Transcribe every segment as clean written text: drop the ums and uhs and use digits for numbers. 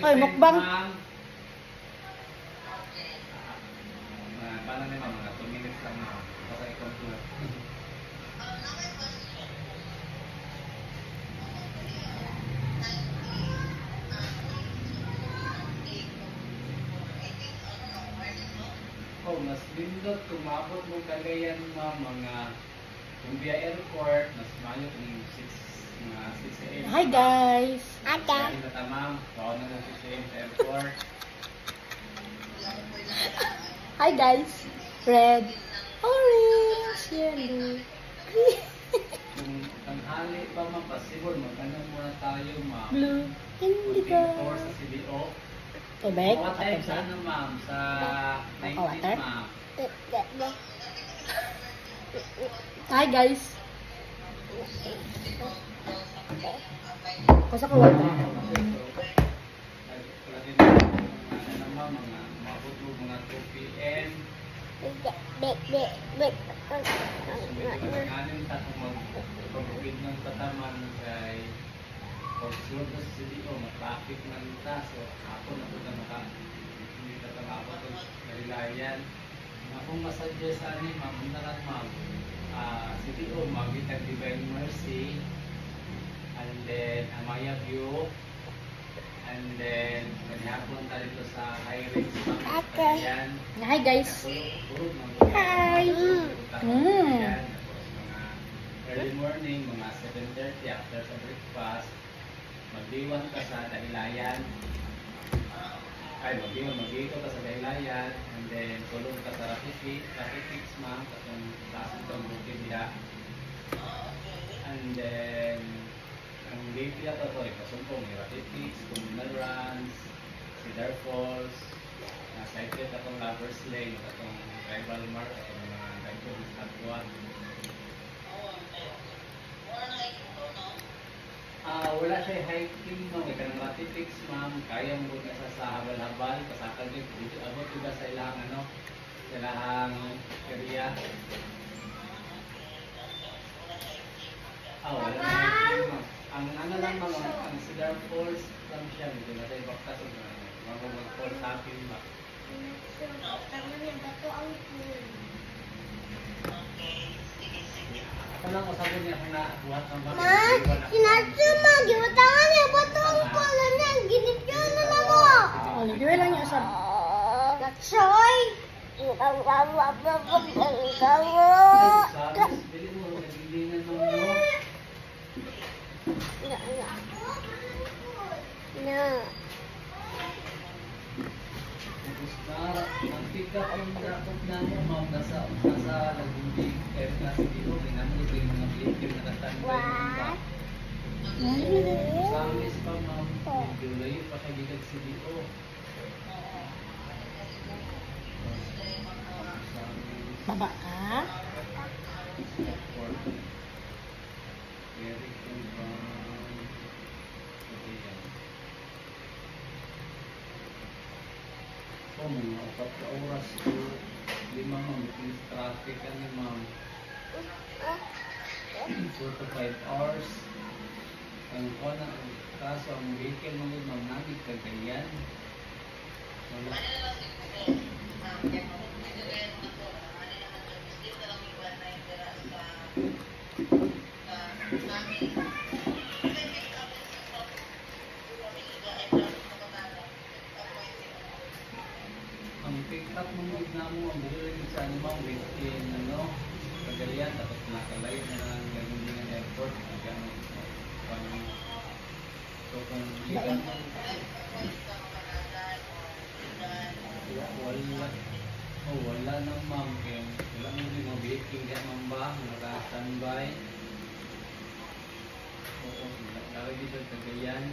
Ay, mukbang. Paano naman mga 2 minutes lang na. Basta i-conclude. Oh, mas lindot kung maabot mo Cagayan mga kung via airport, mas mayo kung 6 a.m. Hi guys. Kaya na tamang, bawal na kung 6 a.m. sa airport. Hi guys. Red, orange, yellow. Kung tanghali pa man, possible, magtanong muna tayo, ma'am. Blue, indigo. Tour sa CDO. Tubig? What time sa ano, ma'am? Sa 19, water? ma'am. Hi guys. Pasok ko water. Mga 2 p.m. Ngayon ta kung mag-pagpapid ng pataman kay pag-sunod sa CDO, mag-traffic ng ta. So, ako na po na hindi ka tababot ng nalilayan. Akong masuggest sa anin, ma'am, unaran ma'am, CDO, mag-itag Divine Mercy, and then Amaya View, and then manihapon tayo dito sa High Range Pagkayan. Hi guys. Hi. Mga early morning, mga 7:30 after sa breakfast, magdiwan ka sa Dahilayan. Ay, magdiwan ka sa Dahilayan, and then tulog ka sa Rapid ma'am, katong klase itong bukid diha. And then ang day pila to, ipasumpong, Rapid Fix, Communal Runs, Cedar Falls, cycle katong Lover's Lane, katong Tribal Mark, katong mga cycle sa Atuan. Wala siya hiking, no? May kanang Rapid Fix, ma'am. Kaya mo na sa habal-habal, pasakal din. Dito, abot diba sa ilang, sa ilang area. Wala na hiking, ma'am. Ang ano lang mga, ang Cedar Falls lang siya, dito na sa ibang kaso na mag-falls happy ba? Ako lang usapin niya kung nabuhat ng bakit. Ma, sinasuma, giwatangan niya, bato ang pala na, ginityo na na mo. Oh, nagdiway lang yung usap. Gatsoy! Sabi, bili mo, nagilingan mo mo. Ang pick-up ang drop-off na mo, ma'am, nasa Lagundi, kaya na si Dilo, ginamit ko yung mga blink na nakastanbay mo ba? Samis pa, ma'am, layo pa siya gigag si Dilo. Baba ka? Very good. Mga 4 oras to 5 ma'am, yung traffic ano ma'am, 4 to 5 hours. Ang kaso ang vehicle mo ma'am, nagig Cagayan. Ang pick-up mo na mo, ang buhay sa ano ma'am, within Cagayan, tapos nakalayo na ng Lagundi Airport. So kung ligan mo, wala na ma'am, kaya wala mo din mga vehicle kaya ma'am ba, naka-standby. Oo, lagi dito sa Cagayan.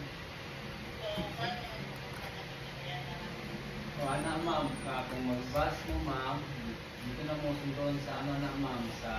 So, ana ma'am, kung mag-bus mo ma'am, dito na mo sunduan sa ano na ma'am, sa